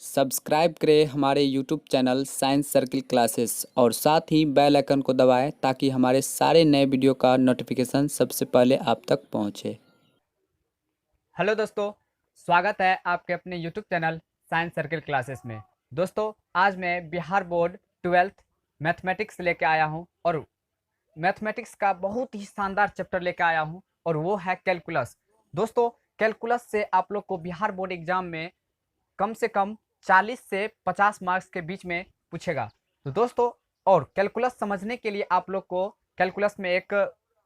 Subscribe करें हमारे YouTube channel science circle classes और साथ ही बेल आइकन को दबाएं ताकि हमारे सारे नए वीडियो का नोटिफिकेशन सबसे पहले आप तक पहुंचे। हेलो दोस्तों, स्वागत है आपके अपने YouTube channel science circle classes में। दोस्तों, आज मैं बिहार बोर्ड 12th मैथमेटिक्स लेके आया हूं और मैथमेटिक्स का बहुत ही शानदार चैप्टर लेके आया हूं और वो है कैलकुलस। दोस्तों, कैलकुलस से आप लोग को बिहार बोर्ड एग्जाम में कम से कम 40 से 50 मार्क्स के बीच में पूछेगा। तो दोस्तों, और कैलकुलस समझने के लिए आप लोग को कैलकुलस में एक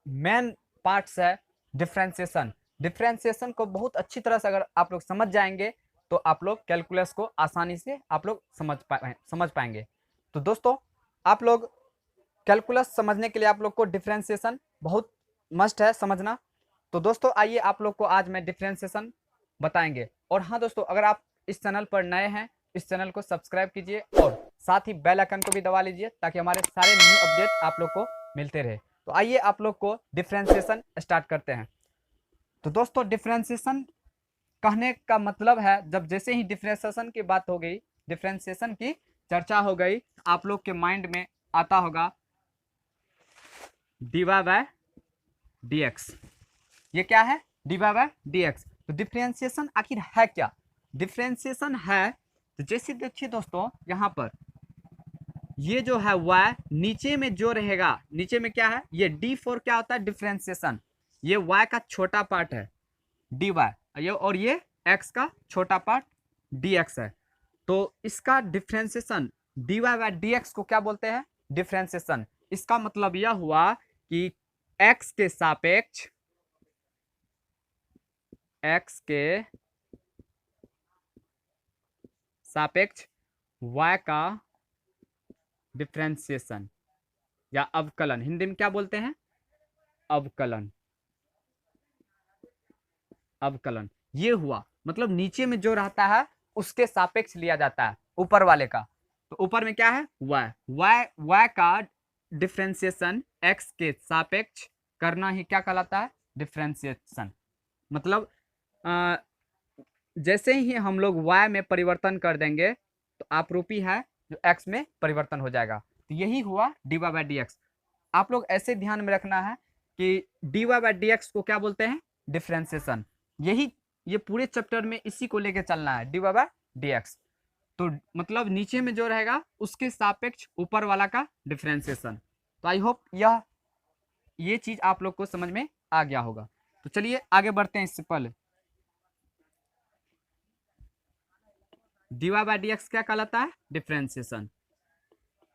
मेन पार्ट्स है डिफ्रेंसिएशन। डिफ्रेंसिएशन को बहुत अच्छी तरह से अगर आप लोग समझ जाएंगे तो आप लोग कैलकुलस को आसानी से आप लोग समझ पाएंगे। तो दोस्तों, आप लोग कैलकुलस समझने के लिए आप लोग को डिफ्रेंसिएशन बहुत मस्ट है समझना। तो दोस्तों, आइए आप लोग को आज मैं डिफ्रेंसिएशन बताएंगे। और हाँ दोस्तों, अगर आप इस चैनल पर नए हैं, इस चैनल को सब्सक्राइब कीजिए और साथ ही बेल आइकन को भी दबा लीजिए ताकि हमारे सारे न्यू अपडेट आप लोग को मिलते रहे। तो आइए आप लोग को डिफ्रेंसिएशन स्टार्ट करते हैं। तो दोस्तों, डिफ्रेंसिएशन कहने का मतलब है, जब जैसे ही डिफ्रेंसिएशन की बात हो गई, डिफ्रेंसिएशन की चर्चा हो गई, आप लोग के माइंड में आता होगा d y by d x. ये क्या है? D y by d x. तो डिफ्रेंसिएशन आखिर है क्या? डिफ्रेंसिएशन है, तो जैसे देखिए दोस्तों, यहाँ पर ये जो है y नीचे में जो रहेगा, नीचे में क्या है, ये d4 क्या होता है? डिफ्रेंसिएशन। ये y का छोटा पार्ट है dy, ये और ये x का छोटा पार्ट dx है। तो इसका डिफ्रेंसिएशन dy बाय dx को क्या बोलते हैं? डिफ्रेंसिएशन। इसका मतलब यह हुआ कि x के सापेक्ष y का डिफ्रेंसिएशन या अवकलन, हिंदी में क्या बोलते हैं? अवकलन। अवकलन ये हुआ, मतलब नीचे में जो रहता है उसके सापेक्ष लिया जाता है ऊपर वाले का। तो ऊपर में क्या है? y का डिफ्रेंसिएशन x के सापेक्ष करना ही क्या कहलाता है? डिफ्रेंसिएशन। मतलब जैसे ही हम लोग y में परिवर्तन कर देंगे तो आपरूपी है जो x में परिवर्तन हो जाएगा। तो यही हुआ d y by d x. आप लोग ऐसे ध्यान में रखना है कि d y by d x को क्या बोलते हैं? डिफ्रेंसिएशन। यही ये पूरे चैप्टर में इसी को लेके चलना है, d y by d x. तो मतलब नीचे में जो रहेगा उसके सापेक्ष ऊपर वाला का डिफ्रेंसिएशन। तो आई होप ये चीज आप लोग को समझ में आ गया होगा। तो चलिए आगे बढ़ते हैं। इससे पहले d y by d x क्या कहलाता है? डिफ्रेंसिएशन।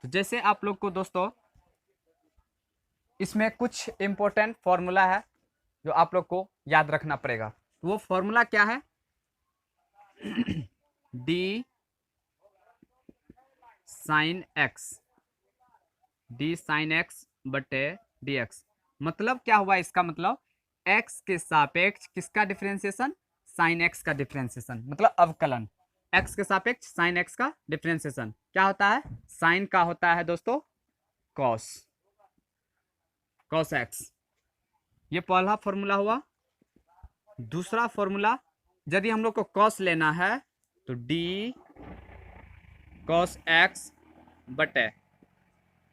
तो जैसे आप लोग को दोस्तों इसमें कुछ इंपॉर्टेंट फॉर्मूला है जो आप लोग को याद रखना पड़ेगा। तो वो फॉर्मूला क्या है? D sine x, D sine x बटे डी एक्स। मतलब क्या हुआ? इसका मतलब एक्स के सापेक्ष किसका डिफ्रेंसिएशन? साइन एक्स का डिफ्रेंसिएशन, मतलब अवकलन। एक्स के सापेक्ष साइन एक्स का डिफ्रेंसिएशन क्या होता है? साइन का होता है दोस्तों कॉस, कॉस एक्स। ये पहला फॉर्मूला हुआ। दूसरा फॉर्मूला, यदि हम लोग को कॉस लेना है तो डी कॉस एक्स बटे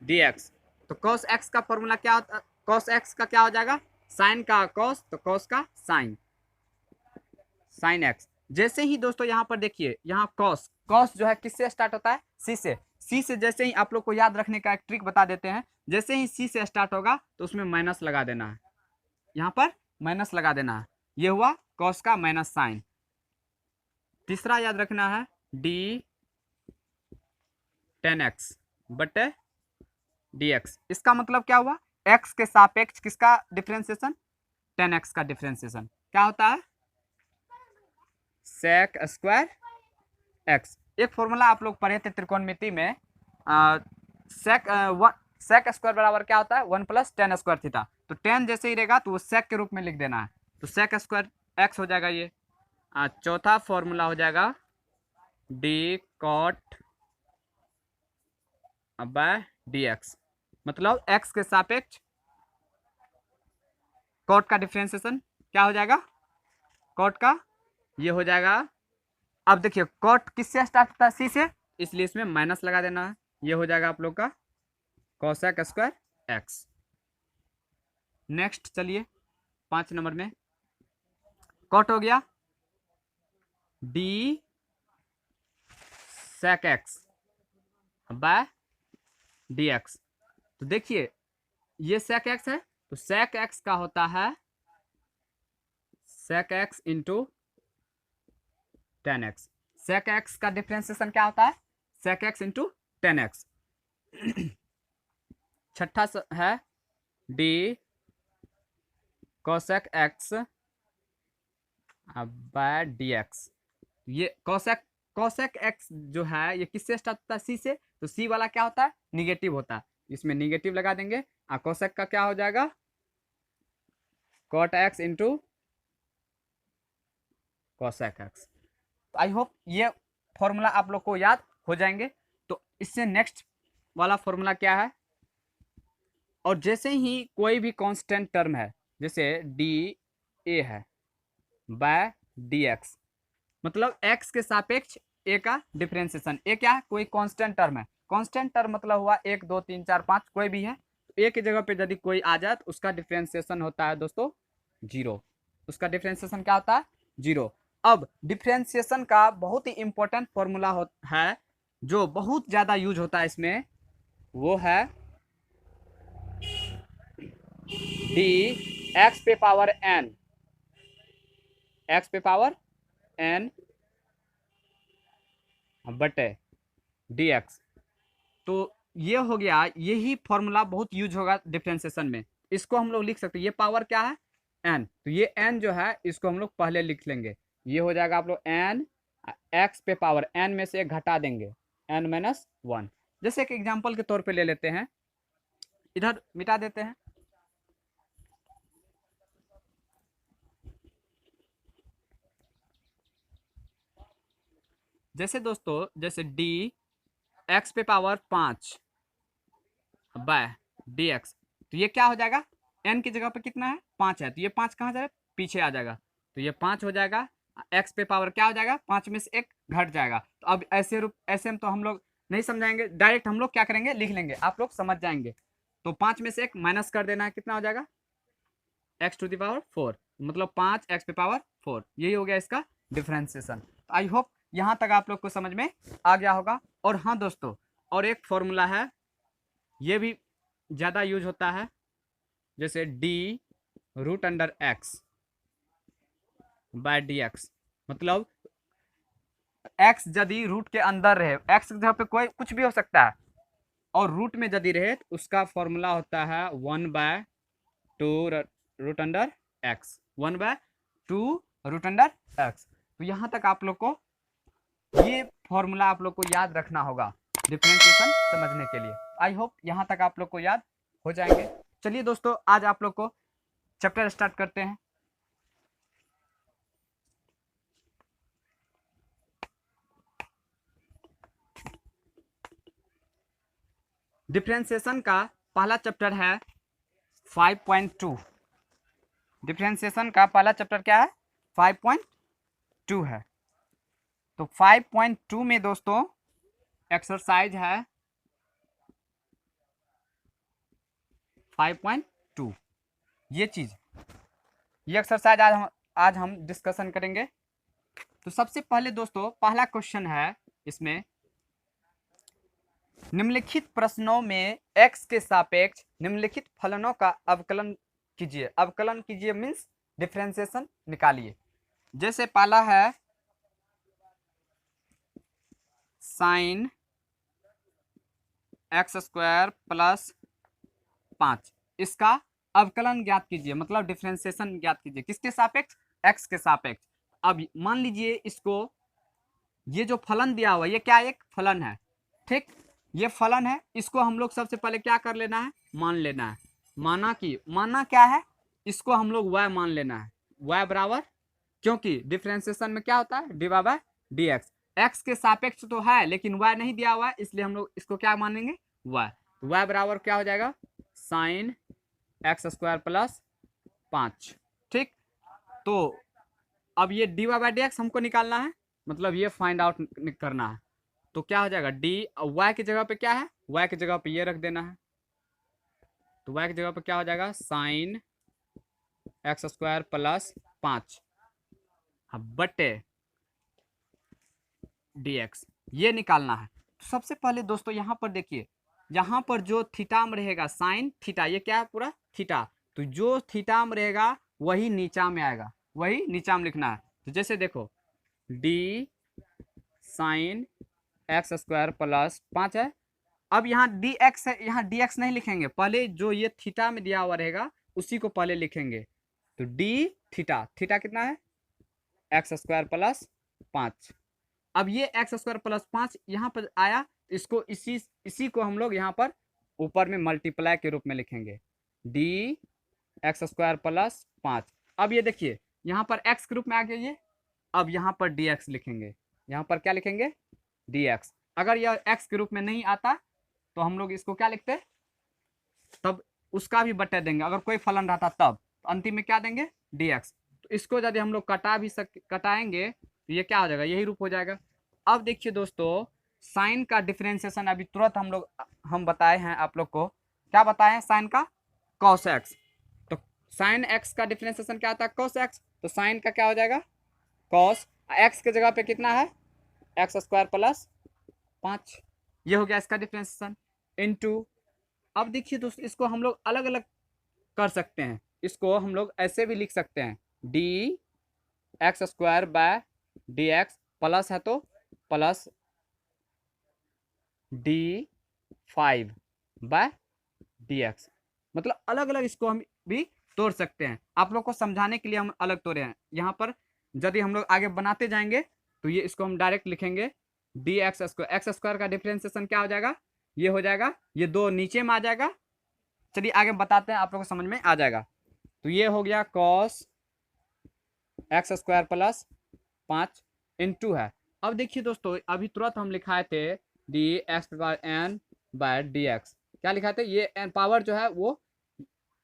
डी एक्स। तो कॉस एक्स का फॉर्मूला क्या होता है? कॉस एक्स का क्या हो जाएगा? साइन का कॉस, तो कॉस का साइन, साइन एक्स। जैसे ही दोस्तों यहाँ पर देखिए, यहाँ कॉस, कॉस जो है किससे स्टार्ट होता है? सी से। सी से जैसे ही आप लोग को याद रखने का एक ट्रिक बता देते हैं, जैसे ही सी से स्टार्ट होगा तो उसमें माइनस लगा देना है, यहाँ पर माइनस लगा देना है। ये हुआ कॉस का माइनस साइन। तीसरा याद रखना है डी टेन एक्स बटे डी एक्स। इसका मतलब क्या हुआ? एक्स के सापेक्ष किसका डिफ्रेंसिएशन? टेन एक्स का डिफ्रेंसिएशन क्या होता है? Sec square x. एक फॉर्मूला आप लोग पढ़े थे त्रिकोणमिति में, सेक स्क्वायर बराबर क्या होता है? 1 प्लस टेन स्क्वायर थीटा। तो टेन जैसे ही रहेगा तो वो सेक के रूप में लिख देना है, तो सेक स्क्वायर एक्स हो जाएगा ये। चौथा फॉर्मूला हो जाएगा D caught by d x. मतलब एक्स के सापेक्ष कॉट का डिफ्रेंसिएशन क्या हो जाएगा? कॉट का ये हो जाएगा अब देखिए कॉट किससे स्टार्ट होता है, सी से, इसलिए इसमें माइनस लगा देना है। ये हो जाएगा आप लोग का कोसेक स्क्वायर एक्स। नेक्स्ट चलिए 5 नंबर में कॉट हो गया d sec x by d x. तो देखिए ये सेक एक्स है, तो सेक एक्स का होता है sec x into tan x. Sec x का डिफ्रेंसिएशन क्या होता है, sec x into tan x. छठा है d cosec x by d x. ये कोसेक कोसेक एक्स जो है ये किससे स्टार्ट होता है, सी से, तो सी वाला क्या होता है, निगेटिव होता है, इसमें निगेटिव लगा देंगे। कोसेक का क्या हो जाएगा, cot x into cosec x. I hope ये फॉर्मूला आप लोग को याद हो जाएंगे। तो इससे नेक्स्ट वाला फॉर्मूला क्या है, और जैसे ही कोई भी कांस्टेंट टर्म है, जैसे डी ए है बाय डी एक्स, मतलब एक्स के सापेक्ष ए का डिफरेंशिएशन। ए क्या है, कोई कांस्टेंट टर्म है। कांस्टेंट टर्म मतलब हुआ 1 2 3 4 5 कोई भी है, तो ए की जगह पे यदि कोई आ जाए तो उसका डिफरेंशिएशन होता है दोस्तों 0। उसका डिफरेंशिएशन क्या होता है, 0। अब डिफरेंशिएशन का बहुत ही इंपॉर्टेंट फॉर्मूला है जो बहुत ज़्यादा यूज होता है इसमें, वो है डी एक्स पे पावर एन, एक्स पे पावर एन बटे डी एक्स। तो ये हो गया, यही फॉर्मूला बहुत यूज होगा डिफरेंशिएशन में। इसको हम लोग लिख सकते हैं, ये पावर क्या है, एन, तो ये एन जो है इसको हम लोग पहले लिख लेंगे। ये हो जाएगा आप लोग एन, एक्स पे पावर एन में से एक घटा देंगे, एन माइनस 1। जैसे एक एग्जाम्पल के तौर पे ले लेते हैं, इधर मिटा देते हैं। जैसे दोस्तों, जैसे डी एक्स पे पावर 5 बाय डी एक्स, तो ये क्या हो जाएगा, एन की जगह पे कितना है, 5 है, तो ये 5 कहाँ जाएगा, पीछे आ जाएगा, तो ये 5 हो जाएगा। एक्स पे पावर क्या हो जाएगा, 5 में से 1 घट जाएगा। तो अब ऐसे में तो हम लोग नहीं समझाएंगे, डायरेक्ट हम लोग क्या करेंगे, लिख लेंगे, आप लोग समझ जाएंगे। तो 5 में से 1 माइनस कर देना है, कितना हो जाएगा, एक्स टू द पावर 4, मतलब 5 एक्स पे पावर 4। यही हो गया इसका डिफरेंशिएशन। आई होप यहाँ तक आप लोग को समझ में आ गया होगा। और हाँ दोस्तों, और एक फॉर्मूला है, ये भी ज़्यादा यूज होता है, जैसे d root under x by d x. मतलब एक्स यदि रूट के अंदर रहे, एक्स की जगह पे कोई कुछ भी हो सकता है, और रूट में यदि रहे तो उसका फॉर्मूला होता है 1/2 root under x, 1/2 root under x. तो यहाँ तक आप लोग को ये फॉर्मूला आप लोग को याद रखना होगा डिफरेंशिएशन समझने के लिए। आई होप यहाँ तक आप लोग को याद हो जाएंगे। चलिए दोस्तों, आज आप लोग को चैप्टर स्टार्ट करते हैं। डिफरेंशिएशन का पहला चैप्टर है 5.2। डिफरेंशिएशन का पहला चैप्टर क्या है, 5.2 है। तो 5.2 में दोस्तों एक्सरसाइज है 5.2। ये चीज, ये एक्सरसाइज आज हम डिस्कशन करेंगे। तो सबसे पहले दोस्तों पहला क्वेश्चन है इसमें, निम्नलिखित प्रश्नों में x के सापेक्ष निम्नलिखित फलनों का अवकलन कीजिए। अवकलन कीजिए मीन्स डिफरेंशिएशन निकालिए। जैसे पहला है साइन एक्स स्क्वायर प्लस 5, इसका अवकलन ज्ञात कीजिए, मतलब डिफरेंशिएशन ज्ञात कीजिए। किसके सापेक्ष, x के सापेक्ष। अब मान लीजिए इसको, ये जो फलन दिया हुआ, ये क्या एक फलन है, ठीक, ये फलन है। इसको हम लोग सबसे पहले क्या कर लेना है, मान लेना है। माना क्या है, इसको हम लोग y मान लेना है, y बराबर, क्योंकि डिफरेंशिएशन में क्या होता है, d by d x. X के सापेक्ष तो है लेकिन y नहीं दिया हुआ है, इसलिए हम लोग इसको क्या मानेंगे, y। y बराबर क्या हो जाएगा, साइन एक्स स्क्वायर प्लस 5, ठीक। तो अब ये d y by d x हमको निकालना है, मतलब ये फाइंड आउट करना है। तो क्या हो जाएगा डी, वाई की जगह पे क्या है, वाई की जगह पे ये रख देना है। तो वाई की जगह पे क्या हो जाएगा साइन एक्स स्क्वायर प्लस 5 बटे डी एक्स, ये निकालना है। तो सबसे पहले दोस्तों यहाँ पर देखिए, यहाँ पर जो थीटा में रहेगा साइन थीटा, ये क्या है पूरा थीटा, तो जो थीटा में रहेगा वही नीचा में आएगा, वही नीचा में लिखना है। तो जैसे देखो D sine x square plus 5 है। अब यहाँ डी एक्स है, यहाँ डी एक्स नहीं लिखेंगे, पहले जो ये थीटा में दिया हुआ रहेगा उसी को पहले लिखेंगे। तो डी थीटा, थीटा कितना है एक्स स्क्वायर प्लस 5। अब ये एक्स स्क्वायर प्लस 5 यहाँ पर आया, इसको इसी को हम लोग यहाँ पर ऊपर में मल्टीप्लाई के रूप में लिखेंगे डी एक्स स्क्वायर प्लस 5। अब ये देखिए यहाँ पर एक्स के रूप में आ गया ये, अब यहाँ पर डी एक्स लिखेंगे, यहाँ पर क्या लिखेंगे डी एक्स। अगर यह एक्स के रूप में नहीं आता तो हम लोग इसको क्या लिखते, तब उसका भी बट्टे देंगे, अगर कोई फलन रहता तब, तो अंतिम में क्या देंगे डी एक्स। तो इसको यदि हम लोग कटाएंगे तो ये क्या हो जाएगा, यही रूप हो जाएगा। अब देखिए दोस्तों साइन का डिफरेंशिएशन अभी तुरंत हम बताए हैं आप लोग को, क्या बताए हैं साइन का कॉस एक्स। तो साइन एक्स का डिफरेंशिएशन क्या आता है कॉस एक्स, तो साइन का क्या हो जाएगा कॉस एक्स के जगह पे कितना है एक्स स्क्वायर प्लस 5, ये हो गया इसका डिफरेंशिएशन इनटू। अब देखिए दोस्तों इसको हम लोग अलग अलग कर सकते हैं, इसको हम लोग ऐसे भी लिख सकते हैं d x square by d x plus है तो plus d 5 by d x, मतलब अलग अलग इसको हम भी तोड़ सकते हैं। आप लोग को समझाने के लिए हम अलग तोड़े हैं, यहाँ पर यदि हम लोग आगे बनाते जाएंगे तो ये इसको हम डायरेक्ट लिखेंगे डी एक्स स्क्वायर का डिफरेंशिएशन क्या हो जाएगा, ये हो जाएगा, ये दो नीचे में आ जाएगा। चलिए आगे बताते हैं, आप लोग को समझ में आ जाएगा। तो ये हो गया cos x square plus 5 into है। अब देखिए दोस्तों अभी तुरंत हम लिखाए थे d x power n by d x, क्या लिखा थे, ये एन पावर जो है वो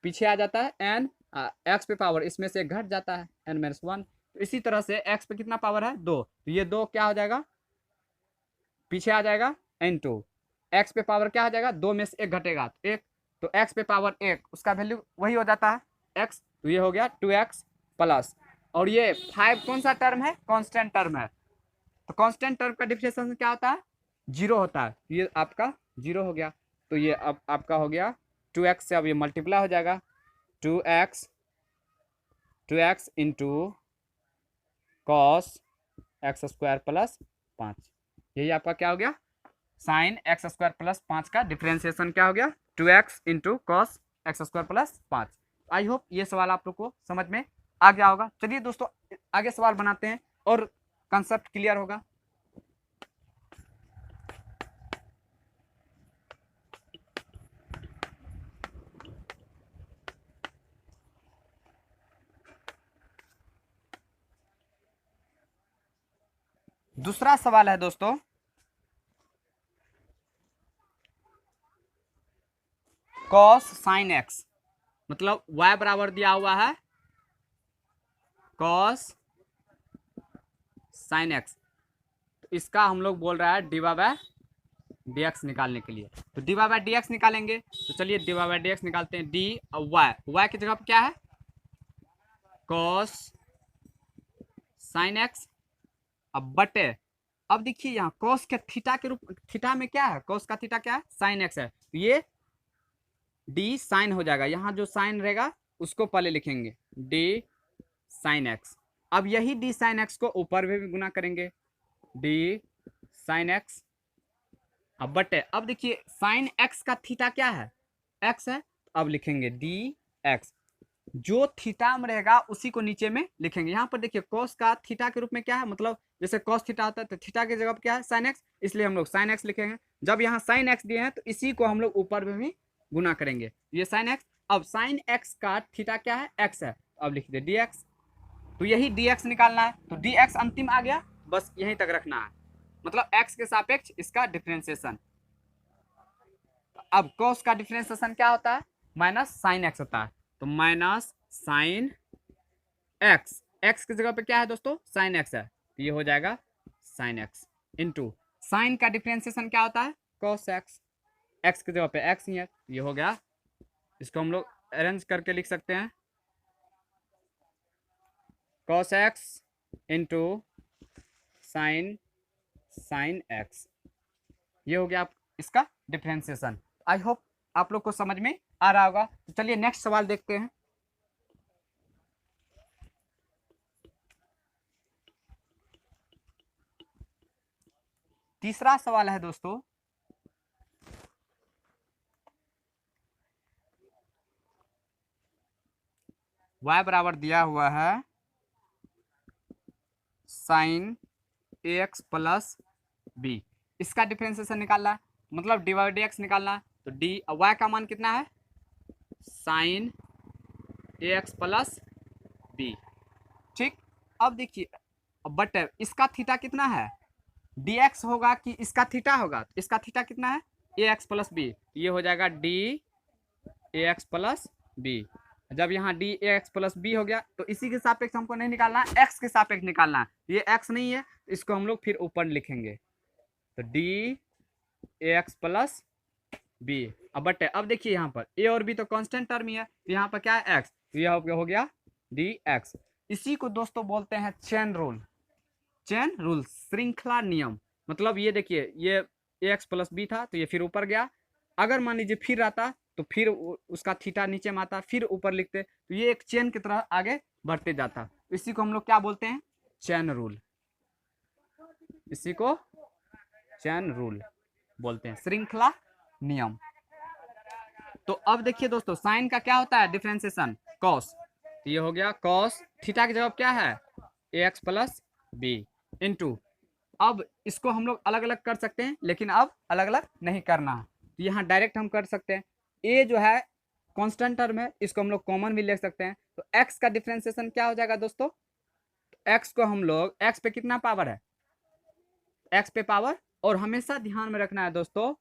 पीछे आ जाता है, एन एक्स पे पावर इसमें से घट जाता है एन माइनस 1। तो इसी तरह से एक्स पे कितना पावर है 2, तो ये 2 क्या हो जाएगा पीछे आ जाएगा एन टू, एक्स पे पावर क्या हो जाएगा 2 में से 1 घटेगा तो 1, तो एक्स पे पावर 1 उसका वैल्यू वही हो जाता है एक्स, तो ये हो गया 2x प्लस, और ये 5 कौन सा टर्म है कांस्टेंट टर्म है, तो कांस्टेंट टर्म का डिफरेंशिएशन क्या होता है 0 होता है, ये आपका 0 हो गया। तो ये अब आपका हो गया 2x से, अब ये मल्टीप्लाई हो जाएगा 2x into cos x square plus 5, यही आपका क्या हो गया साइन एक्स स्क्वायर प्लस 5 का डिफरेंशिएशन क्या हो गया 2x into cos x square plus 5। आई होप ये सवाल आप लोग को समझ में आ गया होगा। चलिए दोस्तों आगे सवाल बनाते हैं और कंसेप्ट क्लियर होगा। दूसरा सवाल है दोस्तों कॉस साइन एक्स, मतलब y बराबर दिया हुआ है कॉस साइन एक्स, तो इसका हम लोग बोल रहा है d y by d x निकालने के लिए। तो d y by d x निकालेंगे, तो चलिए d y by d x निकालते हैं। डी और वाई की जगह पर क्या है कॉस साइन एक्स, अब बटे, अब देखिए यहाँ कॉस के थीटा के रूप, थीटा में क्या है कॉस का थीटा क्या है साइन एक्स है, तो ये डी साइन हो जाएगा, यहाँ जो साइन रहेगा उसको पहले लिखेंगे डी साइन एक्स। अब यही डी साइन एक्स को ऊपर में भी गुना करेंगे डी साइन एक्स, अब बटे, अब देखिए साइन एक्स का थीटा क्या है एक्स है, अब लिखेंगे डी एक्स, जो थीटा में रहेगा उसी को नीचे में लिखेंगे। यहाँ पर देखिए कॉस का थीटा के रूप में क्या है, मतलब जैसे कॉस थीटा होता है तो थीटा की जगह पर क्या है साइन एक्स, इसलिए हम लोग साइन एक्स लिखेंगे। जब यहाँ साइन एक्स दिए हैं तो इसी को हम लोग ऊपर में भी गुना करेंगे, ये साइन एक्स। अब साइन एक्स का थीटा क्या है एक्स है, अब लिख दे डी एक्स, तो यही डी एक्स निकालना है, तो डी एक्स अंतिम आ गया, बस यहीं तक रखना है, मतलब एक्स के सापेक्ष इसका डिफरेंशिएशन। अब कॉस का डिफरेंशिएशन क्या होता है माइनस साइन एक्स होता है, तो माइनस साइन एक्स, एक्स की जगह पे क्या है दोस्तों साइन एक्स है, तो ये हो जाएगा साइन एक्स इंटू साइन का डिफ्रेंसिएशन क्या होता है, कॉस एक्स। एक्स की जगह पे एक्स ही है, ये हो गया। इसको हम लोग अरेंज करके लिख सकते हैं, cos x into sine sine x. ये हो गया आप इसका डिफ्रेंसिएशन। आई होप आप लोग को समझ में आ रहा होगा। तो चलिए नेक्स्ट सवाल देखते हैं। तीसरा सवाल है दोस्तों, y बराबर दिया हुआ है साइन ए एक्स प्लस बी। इसका डिफ्रेंसिएशन निकालना है, मतलब डी वाई डी एक्स निकालना है। तो डी वाई का मान कितना है, साइन ए एक्स प्लस बी। ठीक, अब देखिए, बट इसका थीटा कितना है, डी एक्स होगा कि इसका थीटा होगा। इसका थीटा कितना है, ए एक्स प्लस बी। ये हो जाएगा d a x plus b. जब यहाँ d a x plus b हो गया तो इसी के सापेक्ष हमको नहीं निकालना है, एक्स के सापेक्ष निकालना है। ये एक्स नहीं है, इसको हम लोग फिर ऊपर लिखेंगे, तो d a x plus b. अब बट अब देखिए यहाँ पर ए और बी तो कांस्टेंट टर्म ही है, तो यहाँ पर क्या है, एक्स। तो यह हो गया डी एक्स। इसी को दोस्तों बोलते हैं चेन रूल। चेन रूल, श्रृंखला नियम। मतलब ये देखिए, ये ए एक्स प्लस बी था तो ये फिर ऊपर गया। अगर मान लीजिए फिर आता तो फिर उसका थीटा नीचे में आता, फिर ऊपर लिखते, तो ये एक चेन की तरह आगे बढ़ते जाता। इसी को हम लोग क्या बोलते हैं, चेन रूल। इसी को चेन रूल बोलते हैं, श्रृंखला नियम। तो अब देखिए दोस्तों, साइन का क्या होता है डिफरेंशिएशन, कॉस। तो ये हो गया कॉस, थीटा की जवाब क्या है, ए एक्स प्लस बी इंटू। अब इसको हम लोग अलग अलग कर सकते हैं, लेकिन अब अलग अलग नहीं करना है। तो यहाँ डायरेक्ट हम कर सकते हैं, ए जो है कांस्टेंट टर्म है, इसको हम लोग कॉमन भी ले सकते हैं। तो एक्स का डिफरेंशिएशन क्या हो जाएगा दोस्तों, एक्स को हम लोग, एक्स पे कितना पावर है, एक्स पे पावर। और हमेशा ध्यान में रखना है दोस्तों,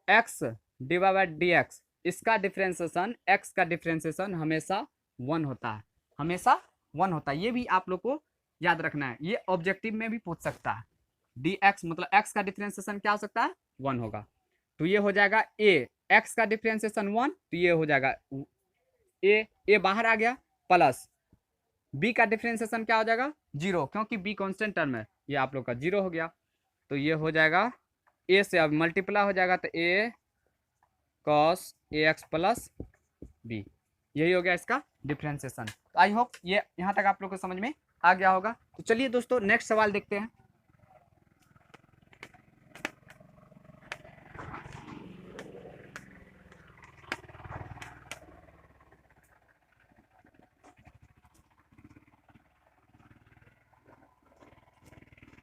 x divide by d x, इसका डिफरेंशिएशन, एक्स का डिफरेंशिएशन हमेशा 1 होता है, हमेशा 1 होता है। ये भी आप लोग को याद रखना है, ये ऑब्जेक्टिव में भी पूछ सकता है। डी एक्स मतलब एक्स का डिफरेंशिएशन क्या हो सकता है, 1 होगा। तो ये हो जाएगा ए, एक्स का डिफरेंशिएशन 1, तो ये हो जाएगा ए बाहर आ गया, प्लस बी का डिफरेंशिएशन क्या हो जाएगा, 0, क्योंकि बी कांस्टेंट टर्म है, ये आप लोग का 0 हो गया। तो ये हो जाएगा ए से अब मल्टीप्लाई हो जाएगा, तो ए cos A x plus B, यही हो गया इसका डिफरेंशिएशन। तो आई होप ये यहाँ तक आप लोग को समझ में आ गया होगा। तो चलिए दोस्तों नेक्स्ट सवाल देखते हैं।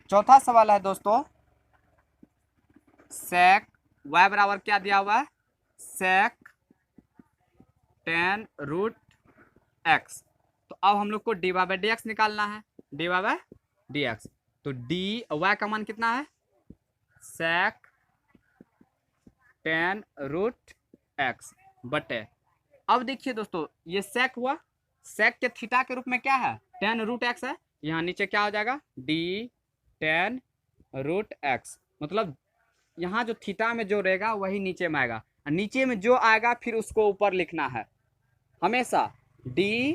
चौथा सवाल है दोस्तों, सेक y बराबर क्या दिया हुआ है, सेक टेन रूट एक्स। तो अब हम लोग को d y by d x निकालना है, d y by d x. तो डी वाई का मान कितना है, सेक टेन रूट एक्स बटे। अब देखिए दोस्तों, ये सेक हुआ, सेक के थीटा के रूप में क्या है, टेन रूट एक्स है। यहाँ नीचे क्या हो जाएगा, डी टेन रूट एक्स। मतलब यहाँ जो थीटा में जो रहेगा वही नीचे में आएगा, नीचे में जो आएगा फिर उसको ऊपर लिखना है हमेशा, डी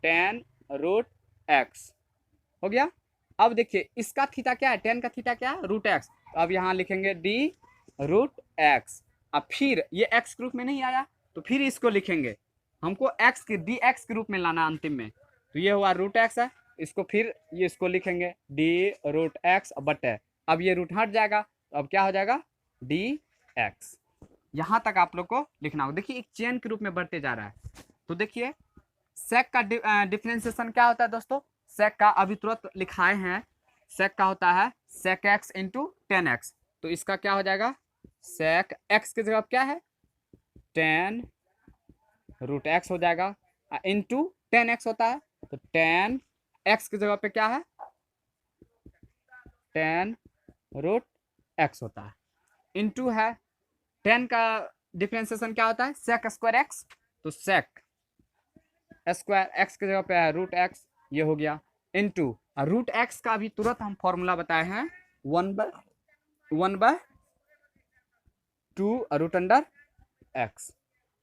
टेन रूट एक्स हो गया। अब देखिए इसका थीटा क्या है, टेन का थीटा क्या है, रूट एक्स। तो अब यहाँ लिखेंगे डी रूट एक्स। अब फिर ये एक्स के रूप में नहीं आया तो फिर इसको लिखेंगे, हमको एक्स के डी एक्स के रूप में लाना अंतिम में। तो ये हुआ रूट एक्स है, इसको फिर ये इसको लिखेंगे डी रूट एक्स बटे। अब ये रूट हट जाएगा, तो अब क्या हो जाएगा, डी एक्स। यहाँ तक आप लोग को लिखना होगा। देखिए एक चेन के रूप में बढ़ते जा रहा है। तो देखिए सेक का डिफरेंशिएशन क्या होता है दोस्तों, सेक का अभी तुरंत लिखाए हैं, सेक का होता है sec x into tan x. तो इसका क्या हो जाएगा, सेक एक्स की जगह क्या है, टेन रूट एक्स हो जाएगा, इंटू टेन एक्स होता है। तो टेन एक्स की जगह पे क्या है, टेन रूट एक्स होता है, इंटू है टेन का डिफरेंशिएशन क्या होता है, सेक स्क्वायर एक्स। तो सेक स्क्वायर एक्स की जगह पे है रूट एक्स, ये हो गया। इंटू रूट एक्स का भी तुरंत हम फॉर्मूला बताए हैं 1/2 रूट अंडर एक्स।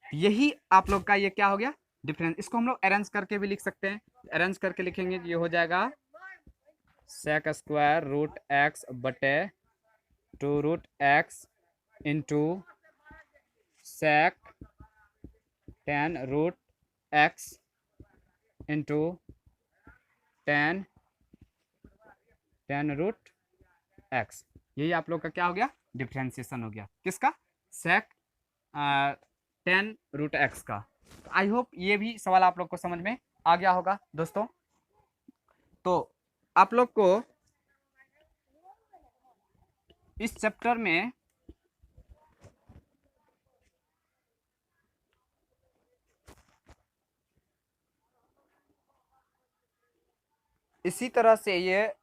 यही आप लोग का ये क्या हो गया डिफरेंस। इसको हम लोग अरेंज करके भी लिख सकते हैं। अरेंज करके लिखेंगे ये हो जाएगा सेक स्क्वायर रूट एक्स बटे 2 root x into sec 10 root x into 10 root x. यही आप लोग का क्या हो गया डिफ्रेंसिएशन हो गया किसका सेक 10 रूट एक्स का। आई होप ये भी सवाल आप लोग को समझ में आ गया होगा दोस्तों। तो आप लोग को इस चैप्टर में इसी तरह से ये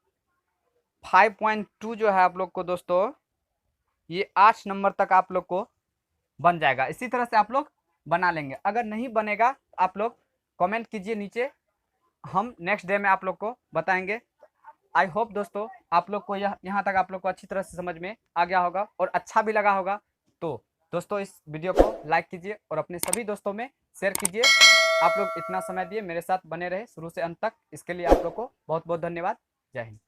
5.2 जो है आप लोग को दोस्तों ये 8 नंबर तक आप लोग को बन जाएगा। इसी तरह से आप लोग बना लेंगे। अगर नहीं बनेगा आप लोग कमेंट कीजिए नीचे, हम नेक्स्ट डे में आप लोग को बताएंगे। आई होप दोस्तों आप लोग को यहाँ तक आप लोग को अच्छी तरह से समझ में आ गया होगा और अच्छा भी लगा होगा। तो दोस्तों इस वीडियो को लाइक कीजिए और अपने सभी दोस्तों में शेयर कीजिए। आप लोग इतना समय दिए मेरे साथ बने रहे शुरू से अंत तक, इसके लिए आप लोग को बहुत बहुत धन्यवाद। जय हिंद।